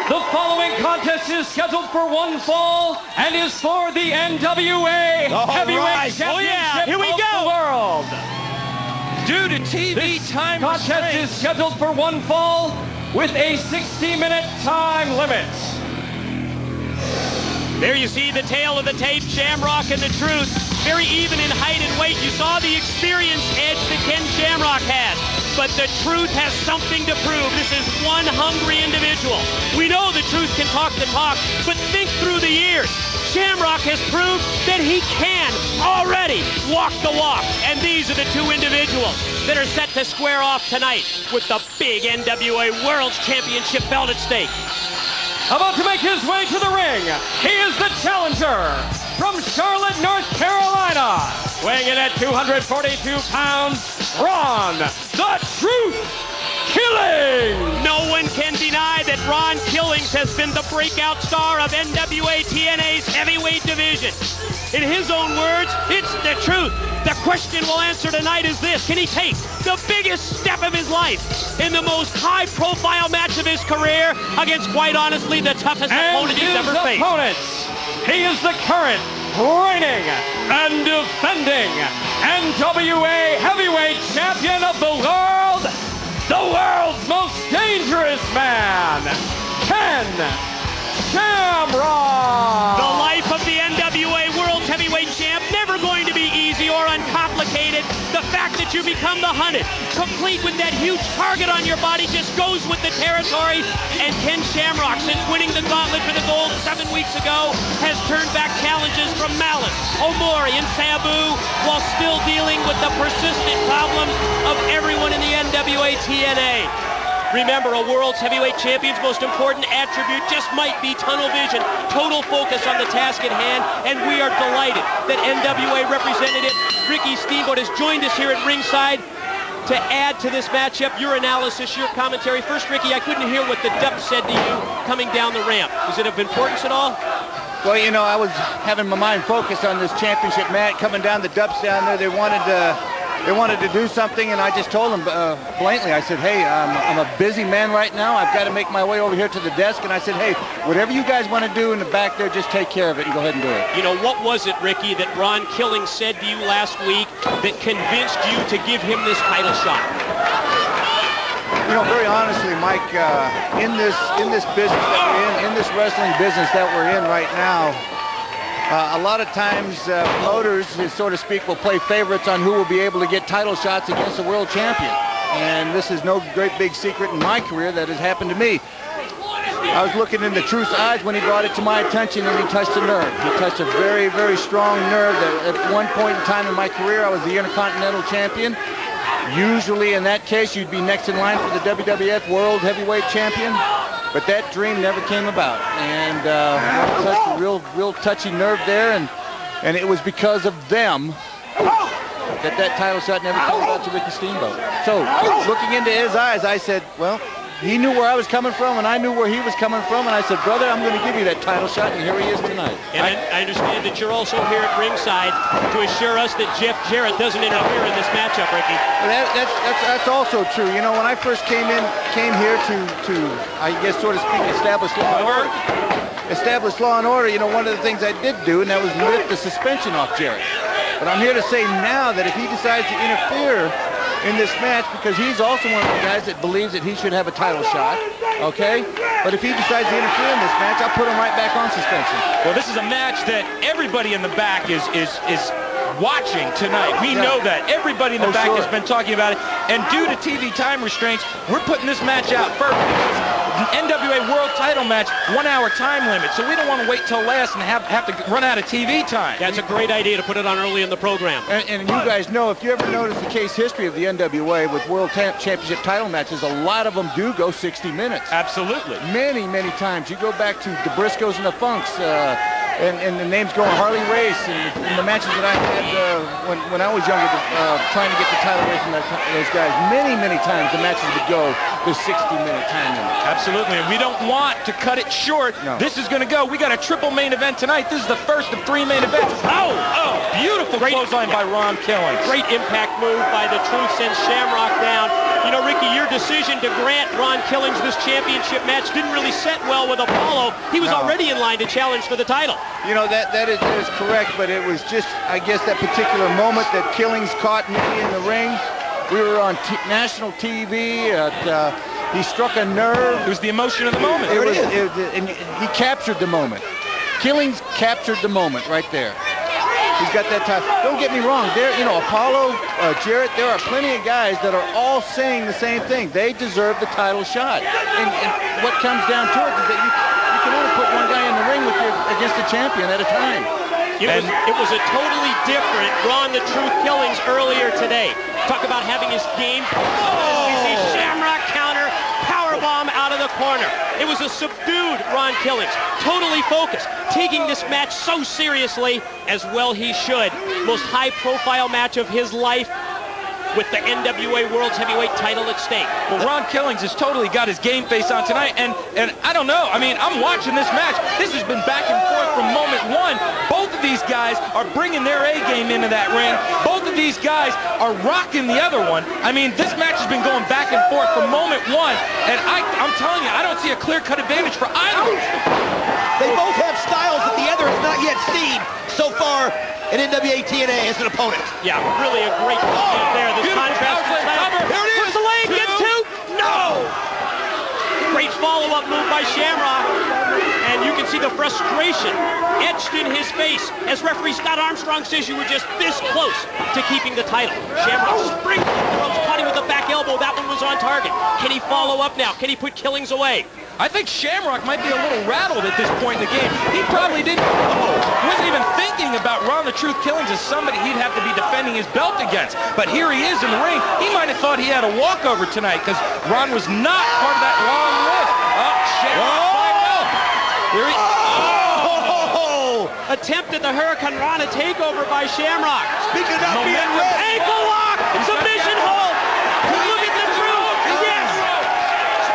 The following contest is scheduled for one fall and is for the NWA Heavyweight Championship Here we of go. the world. Due to TV This time contest restraints. is scheduled for one fall with a 60-minute time limit. There you see the tail of the tape, Shamrock and the Truth. Very even in height and weight. You saw the experience edge that Ken Shamrock has. But the Truth has something to prove. This is one hungry individual. We know the Truth can talk the talk, but think through the years. Shamrock has proved that he can already walk the walk. And these are the two individuals that are set to square off tonight with the big NWA World Championship belt at stake. About to make his way to the ring, he is the challenger from Charlotte, North Carolina, weighing in at 242 pounds, Ron, the Truth Killings. No one can deny that Ron Killings has been the breakout star of NWA TNA's heavyweight division. In his own words, it's the truth. The question we'll answer tonight is this: can he take the biggest step of his life in the most high-profile match of his career against, quite honestly, the toughest opponent he's ever faced? He is the current, reigning, and defending NWA Heavyweight Champion of the world, the world's most dangerous man, Ken Shamrock. The life of the NWA World Heavyweight Champ, never going to be easy or uncomplicated. The fact that you become the hunted, complete with that huge target on your body, just goes with the territory. And Ken Shamrock, since winning the gauntlet for the gold 7 weeks ago, has turned back challenges from Malice, Omori, and Sabu, while still dealing with the persistent problems of everyone in the NWA TNA. Remember, a world's heavyweight champion's most important attribute just might be tunnel vision, total focus on the task at hand, and we are delighted that NWA representative Ricky Steamboat has joined us here at ringside to add to this matchup. Your analysis, your commentary. First, Ricky, I couldn't hear what the dub said to you coming down the ramp. Is it of importance at all? Well, you know, I was having my mind focused on this championship match. Coming down the dubs down there, they wanted to do something, and I just told them blatantly, I said, hey, I'm a busy man right now. I've got to make my way over here to the desk. And I said, hey, whatever you guys want to do in the back there, just take care of it and go ahead and do it. You know, what was it, Ricky, that Ron Killings said to you last week that convinced you to give him this title shot? You know, very honestly, Mike, in this business that we're in this wrestling business that we're in right now, a lot of times promoters, so to speak, will play favorites on who will be able to get title shots against a world champion. And this is no great big secret in my career that has happened to me. I was looking in the Truth's eyes when he brought it to my attention, and he touched a nerve. He touched a very, very strong nerve that at one point in time in my career, I was the Intercontinental Champion. Usually in that case, you'd be next in line for the WWF World Heavyweight Champion. But that dream never came about, and touched a real touchy nerve there, and it was because of them that title shot never came about to Ricky Steamboat. So, looking into his eyes, I said, well, he knew where I was coming from, and I knew where he was coming from, and I said, brother, I'm going to give you that title shot, and here he is tonight. And I understand that you're also here at ringside to assure us that Jeff Jarrett doesn't interfere in this matchup, Ricky. Well, that's also true. You know, when I first came here to I guess, so to speak, establish law and order. You know, one of the things I did do, and that was lift the suspension off Jarrett. But I'm here to say now that if he decides to interfere in this match, because he's also one of the guys that believes that he should have a title shot, okay? But if he decides to interfere in this match, I'll put him right back on suspension. Well, this is a match that everybody in the back is watching tonight. We know that. Everybody in the back has been talking about it. And due to TV time restraints, we're putting this match out first. The NWA World Title match, 1 hour time limit. So we don't want to wait till last and have to run out of TV time. That's a great idea to put it on early in the program. And you guys know, if you ever notice the case history of the NWA with World Championship title matches, a lot of them do go 60 minutes. Absolutely. Many, many times. You go back to the Briscoes and the Funks, and the names go on Harley Race, and the matches that I had when I was younger, trying to get the title away from those guys. Many, many times the matches would go the 60-minute time limit. Absolutely, and we don't want to cut it short. No. This is going to go. We got a triple main event tonight. This is the first of 3 main events. Oh, beautiful clothesline by Ron Killings. Great impact move by the Truth, sends Shamrock down. You know, Ricky, your decision to grant Ron Killings this championship match didn't really set well with Apollo. He was already in line to challenge for the title. You know, that is correct, but it was just, I guess, that particular moment that Killings caught me in the ring. We were on national TV. He struck a nerve. It was the emotion of the moment. And he captured the moment. Killings captured the moment right there. He's got that time. Don't get me wrong. There, you know, Apollo, Jarrett, there are plenty of guys that are all saying the same thing. They deserve the title shot. And what comes down to it is that you can only put one guy in the ring against the champion at a time. It was a totally different Ron the Truth Killings earlier today. Talk about having his game. We see Shamrock counter, powerbomb out of the corner. It was a subdued Ron Killings, totally focused, taking this match so seriously, as well he should. Most high-profile match of his life, with the NWA World Heavyweight Title at stake. Well, Ron Killings has totally got his game face on tonight, and I don't know. I mean, I'm watching this match. This has been back and forth from moment one. Both of these guys are bringing their A game into that ring. Both of these guys are rocking the other one. I mean, this match has been going back and forth from moment one, and I'm telling you, I don't see a clear-cut advantage for either. They both have styles that the other has not yet seen so far in NWA TNA as an opponent. Yeah, really a great moment there. This contrast. Here it is. The leg gets two. No! Great follow-up move by Shamrock. And you can see the frustration etched in his face as referee Scott Armstrong says you were just this close to keeping the title. Shamrock springs to the ropes, caught him with a back elbow. That one was on target. Can he follow up now? Can he put Killings away? I think Shamrock might be a little rattled at this point in the game. He probably wasn't even thinking about Ron the Truth Killings as somebody he'd have to be defending his belt against. But here he is in the ring. He might have thought he had a walkover tonight because Ron was not part of that long list. Shamrock fired up. Here he Attempted the Hurricane Rana takeover by Shamrock. Speaking about being ready. Ankle lock! Submission hold! Look at the Truth! Yes!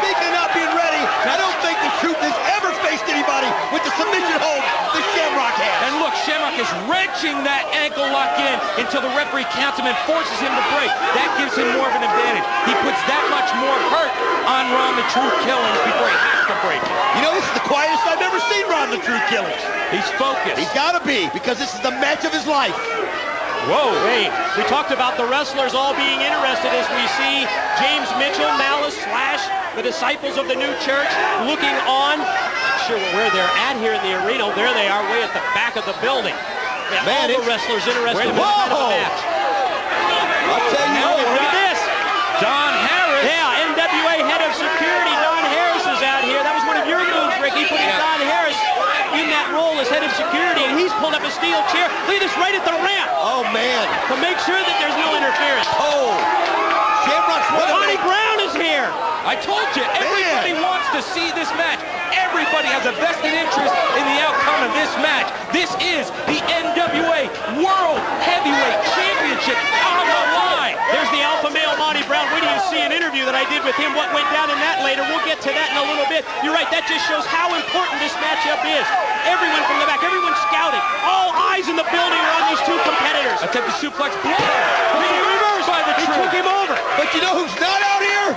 Speaking of being ready, I don't think the Truth has ever faced anybody with the submission hold that Shamrock has. And look, Shamrock is wrenching that ankle lock in until the referee counts him and forces him to break. That gives him more of an advantage. He puts that much more hurt on Ron the Truth Killings before he has to break it. You know, this is the quietest I've ever seen Ron the Truth Killings. He's focused. He's got to be, because this is the match of his life. Whoa, wait. We talked about the wrestlers all being interested as we see James Mitchell, Malice, Slash, the disciples of the new church looking on. Not sure where they're at here in the arena. There they are, way at the back of the building. All the wrestlers interested in this kind of a match. I'll tell you what. Look at this. Don Harris. Yeah, NWA head of security, Don Harris is out here. That was one of your moves, Ricky, putting Don Harris in that role as head of security, and he's pulled up a steel chair. Look at this, right at the ramp. Oh, man. To make sure that there's no interference. Oh. Shamrock's Monty Brown is here. I told you, everybody wants to see this match. Everybody has a vested interest in the outcome of this match. This is the NWA World Heavyweight Championship on the line. There's the alpha male Monty Brown. Wait till you see an interview that I did with him. What went down in that later. We'll get to that in a little bit. You're right. That just shows how important this matchup is. Everyone from the back, everyone scouting. All eyes in the building are on these two competitors. Attempt to suplex block. Reversed by the Truth. He took him over. But you know who's not out here?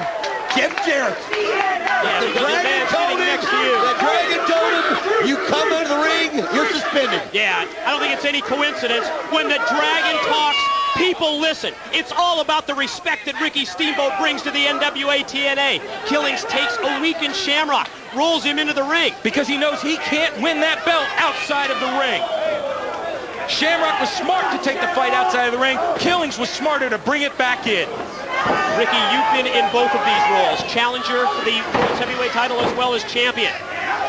Jim Jarrett. Yeah, The Dragon told him, the Dragon told him, you come into the ring, you're suspended. Yeah, I don't think it's any coincidence. When the Dragon talks, people listen. It's all about the respect that Ricky Steamboat brings to the NWA TNA. Killings takes a weakened Shamrock, rolls him into the ring. Because he knows he can't win that belt outside of the ring. Shamrock was smart to take the fight outside of the ring. Killings was smarter to bring it back in. Ricky, you've been in both of these roles. Challenger for the World Heavyweight title as well as champion.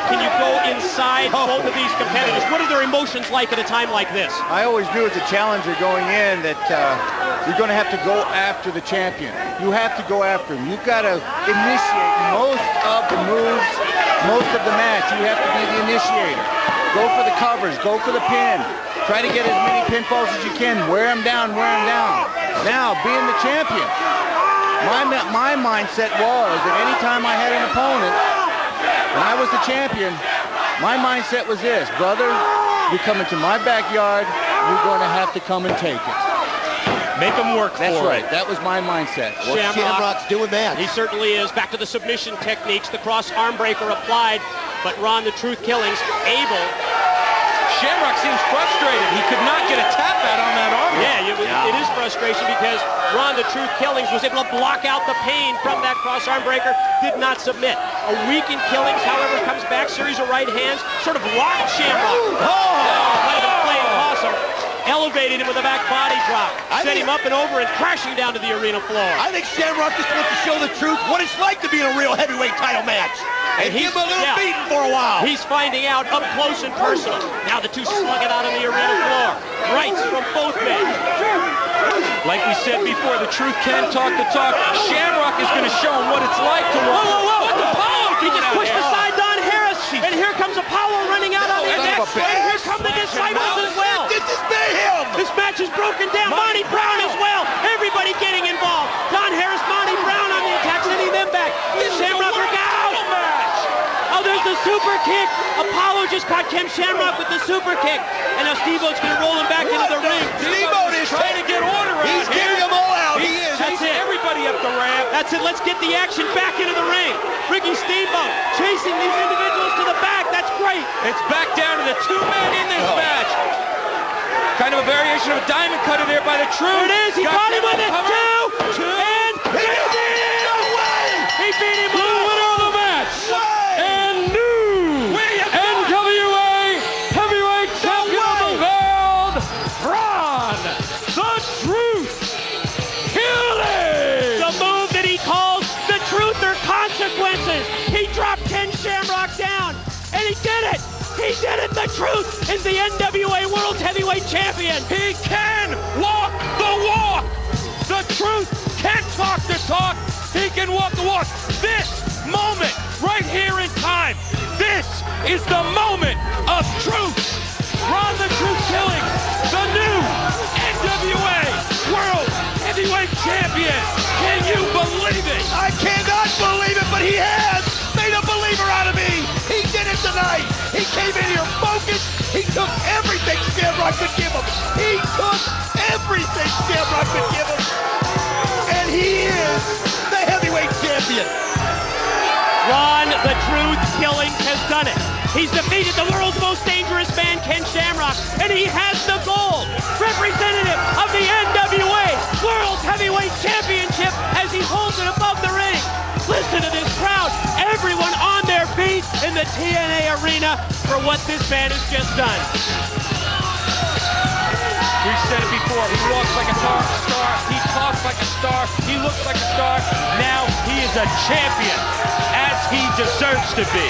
Can you go inside both of these competitors? What are their emotions like at a time like this? I always knew as a challenger going in that you're going to have to go after the champion. You have to go after him. You've got to initiate most of the moves, most of the match. You have to be the initiator. Go for the covers. Go for the pin. Try to get as many pinfalls as you can. Wear them down, wear them down. Now, being the champion, my mindset was that anytime I had an opponent, when I was the champion, my mindset was this: brother, you come into my backyard, you're going to have to come and take it. Make them work That's for right. it. That was my mindset. Well, Shamrock's doing that. He certainly is. Back to the submission techniques. The cross arm breaker applied, but Ron the Truth Killings able. Shamrock seems frustrated. He could not get a tap out on that arm. Yeah, it is frustration because Ron the Truth Killings was able to block out the pain from that cross arm breaker, did not submit. A weakened Killings, however, comes back, series of right hands, sort of locked Shamrock. Might have been playing awesome. Elevated him with a back body drop. Set him up and over and crashing down to the arena floor. I think Shamrock just wants to show the truth, what it's like to be in a real heavyweight title match. And give him a little beating for a while. He's finding out up close and personal. Now the two slug it out on the arena floor. Rights from both men. Like we said before, the truth can talk the talk. Shamrock is going to show him what it's like to walk. What's Apollo He doing just out pushed here? aside Don Harris. And here comes Apollo running out on the next. And here come the disciples as well. This is mayhem. This match is broken down. Monty Brown as well. Everybody getting involved. Don Harris, Monty Brown on the attack, sending them back. Shamrock work out. Oh, there's the super kick. Apollo just caught Ken Shamrock with the super kick. And now Steve-O's going to roll him back into the ring. Steve-O is trying to get order out He's here. getting them all out. He is. That's it. Everybody up the ramp. That's it. Let's get the action back into the ring. Ricky Steamboat chasing these individuals to the back. That's great. It's back down to the two men in this match. Kind of a variation of a diamond cutter there by the Truth. There it is. He caught him with it. Two. And He beat him. No way. he beat him. The winner of the match and new NWA Heavyweight Champion of the world, Ron the Truth Killings. The move that he calls the truth or consequences. He dropped Ken Shamrock down, and he did it. He did it. The Truth is the NWA World Heavyweight Champion. He can walk the walk. The Truth can talk the talk. He can walk the walk. This moment right here in time, this is the moment of truth. Ron the Truth Killings, the new NWA World Heavyweight Champion. Can you believe it? I cannot believe it, but he has made a believer out of me. He did it tonight. He came in here focused. He took everything Shamrock could give him. He took everything Shamrock could give him. And he is the heavyweight champion. Ron the Truth Killings has done it. He's defeated the world's most dangerous man, Ken Shamrock, and he has the gold. Representative of the NWA World Heavyweight Championship as he holds it above the ring. Listen to this crowd, everyone on their feet in the TNA arena for what this man has just done. We've said it before, he walks like a star, he talks like a star, he looks like a star. Now he is a champion, as he deserves to be.